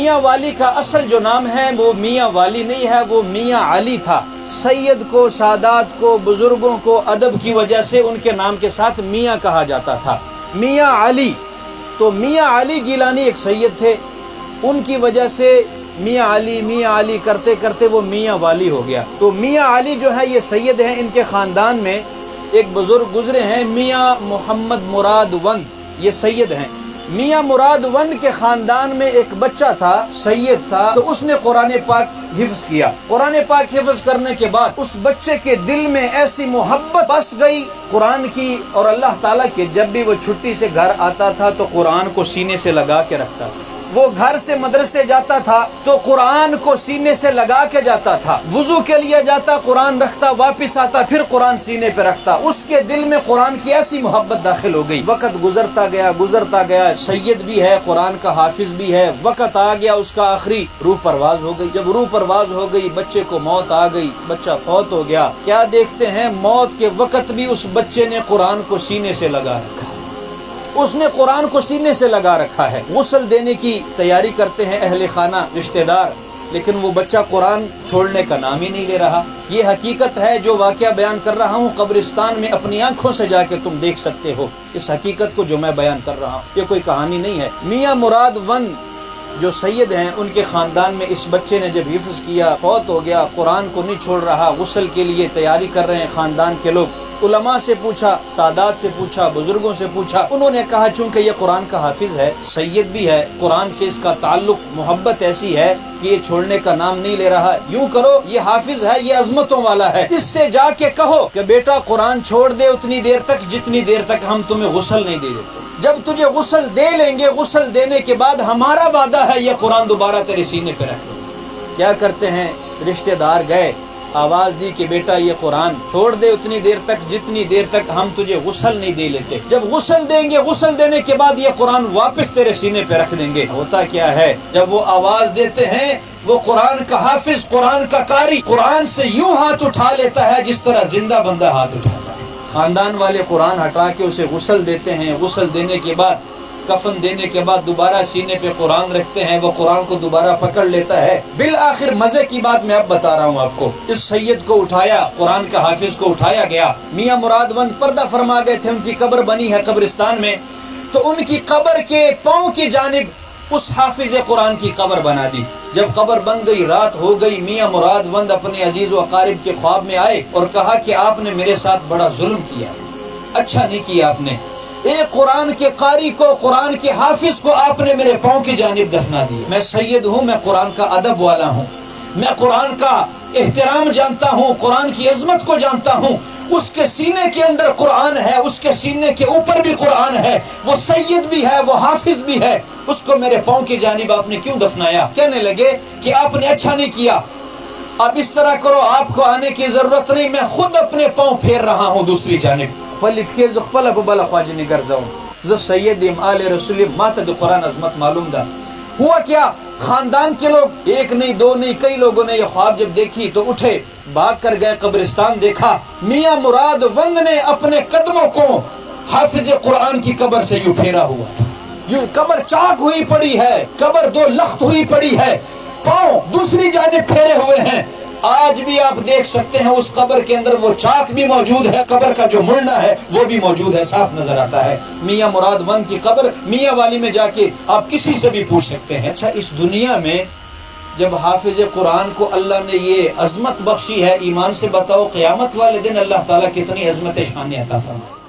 میاں والی کا اصل جو نام ہے وہ میاں والی نہیں ہے، وہ میاں علی تھا۔ سید کو، سادات کو، بزرگوں کو ادب کی وجہ سے ان کے نام کے ساتھ میاں کہا جاتا تھا، میاں علی۔ تو میاں علی گیلانی ایک سید تھے، ان کی وجہ سے میاں علی کرتے کرتے وہ میاں والی ہو گیا۔ تو میاں علی جو ہے یہ سید ہیں، ان کے خاندان میں ایک بزرگ گزرے ہیں میاں محمد مراد وند، یہ سید ہیں۔ میاں مراد وند کے خاندان میں ایک بچہ تھا، سید تھا، تو اس نے قرآن پاک حفظ کیا۔ قرآن پاک حفظ کرنے کے بعد اس بچے کے دل میں ایسی محبت بس گئی قرآن کی اور اللہ تعالیٰ کی، جب بھی وہ چھٹی سے گھر آتا تھا تو قرآن کو سینے سے لگا کے رکھتا تھا۔ وہ گھر سے مدرسے جاتا تھا تو قرآن کو سینے سے لگا کے جاتا تھا، وضو کے لیے جاتا قرآن رکھتا، واپس آتا پھر قرآن سینے پہ رکھتا۔ اس کے دل میں قرآن کی ایسی محبت داخل ہو گئی۔ وقت گزرتا گیا، سید بھی ہے، قرآن کا حافظ بھی ہے، وقت آ گیا اس کا آخری، روح پرواز ہو گئی۔ جب روح پرواز ہو گئی، بچے کو موت آ گئی، بچہ فوت ہو گیا۔ کیا دیکھتے ہیں، موت کے وقت بھی اس بچے نے قرآن کو سینے سے لگا رکھا، اس نے قرآن کو سینے سے لگا رکھا ہے۔ غسل دینے کی تیاری کرتے ہیں اہل خانہ، رشتہ دار، لیکن وہ بچہ قرآن چھوڑنے کا نام ہی نہیں لے رہا۔ یہ حقیقت ہے جو واقعہ بیان کر رہا ہوں، قبرستان میں اپنی آنکھوں سے جا کے تم دیکھ سکتے ہو اس حقیقت کو جو میں بیان کر رہا ہوں، یہ کوئی کہانی نہیں ہے۔ میاں مراد وند جو سید ہیں، ان کے خاندان میں اس بچے نے جب حفظ کیا، فوت ہو گیا، قرآن کو نہیں چھوڑ رہا، غسل کے لیے تیاری کر رہے ہیں خاندان کے لوگ۔ علماء سے پوچھا، سادات سے پوچھا، بزرگوں سے پوچھا، انہوں نے کہا چونکہ یہ قرآن کا حافظ ہے، سید بھی ہے، قرآن سے اس کا تعلق، محبت ایسی ہے کہ یہ چھوڑنے کا نام نہیں لے رہا، یوں کرو یہ حافظ ہے، یہ عظمتوں والا ہے، اس سے جا کے کہو کہ بیٹا قرآن چھوڑ دے اتنی دیر تک جتنی دیر تک ہم تمہیں غسل نہیں دے دیتے۔ جب تجھے غسل دے لیں گے، غسل دینے کے بعد ہمارا وعدہ ہے یہ قرآن دوبارہ تیرے سینے پہ رکھ دیں گے۔ کیا کرتے ہیں، رشتہ دار گئے، آواز دی کہ بیٹا یہ قرآن چھوڑ دے اتنی دیر تک جتنی دیر تک ہم تجھے غسل نہیں دے لیتے، جب غسل دیں گے، غسل دینے کے بعد یہ قرآن واپس تیرے سینے پہ رکھ دیں گے۔ ہوتا کیا ہے، جب وہ آواز دیتے ہیں، وہ قرآن کا حافظ، قرآن کا قاری قرآن سے یوں ہاتھ اٹھا لیتا ہے جس طرح زندہ بندہ ہاتھ اٹھاتا ہے۔ خاندان والے قرآن ہٹا کے اسے غسل دیتے ہیں، غسل دینے کے بعد، کفن دینے کے بعد دوبارہ سینے پہ قرآن رکھتے ہیں، وہ قرآن کو دوبارہ پکڑ لیتا ہے۔ بالآخر مزے کی بات میں اب بتا رہا ہوں آپ کو، اس سید کو اٹھایا، قرآن کا حافظ کو اٹھایا گیا، میاں مراد وند پردہ فرما گئے تھے، ان کی قبر بنی ہے قبرستان میں، تو ان کی قبر کے پاؤں کی جانب اس حافظ قرآن کی قبر بنا دی۔ جب قبر بن گئی، رات ہو گئی، میاں مراد وند اپنے عزیز و اقارب کے خواب میں آئے اور کہا کہ آپ نے میرے ساتھ بڑا ظلم کیا، اچھا نہیں کیا آپ نے، ایک قرآن کے قاری کو، قرآن کے حافظ کو آپ نے میرے پاؤں کی جانب دفنا دیا۔ میں سید ہوں، میں قرآن کا ادب والا ہوں، میں قرآن کا احترام جانتا ہوں، قرآن کی عظمت کو جانتا ہوں، اس کے سینے کے اندر قرآن ہے، اس کے سینے کے اوپر بھی قرآن ہے، وہ سید بھی ہے، وہ حافظ بھی ہے، اس کو میرے پاؤں کی جانب آپ نے کیوں دفنایا؟ کہنے لگے کہ آپ نے اچھا نہیں کیا، اب اس طرح کرو، آپ کو آنے کی ضرورت نہیں، میں خود اپنے پاؤں پھیر رہا ہوں دوسری جانب۔ پلکھیز خپل ابو بل خواجه نگر زوم ز سیدیم آل رسول ماته د قرآن عظمت معلوم ده۔ ہوا کیا، خاندان کے لوگ، ایک نہیں دو نہیں کئی لوگوں نے یہ خواب جب دیکھی تو اٹھے، بھاگ کر گئے قبرستان، دیکھا میاں مراد وند نے اپنے قدموں کو حافظ قرآن کی قبر سے یوں پھیرا ہوا تھا، یوں قبر چاک ہوئی پڑی ہے، قبر دو لخت ہوئی پڑی ہے، پاؤں دوسری جانب پھیرے ہوئے ہیں۔ آج بھی آپ دیکھ سکتے ہیں اس قبر کے اندر وہ چاک بھی موجود ہے، قبر کا جو مڑنا ہے وہ بھی موجود ہے، صاف نظر آتا ہے۔ میاں مراد وند کی قبر میاں والی میں جا کے آپ کسی سے بھی پوچھ سکتے ہیں۔ اچھا، اس دنیا میں جب حافظ قرآن کو اللہ نے یہ عظمت بخشی ہے، ایمان سے بتاؤ قیامت والے دن اللہ تعالیٰ کتنی عظمت شان عطا فرمائے۔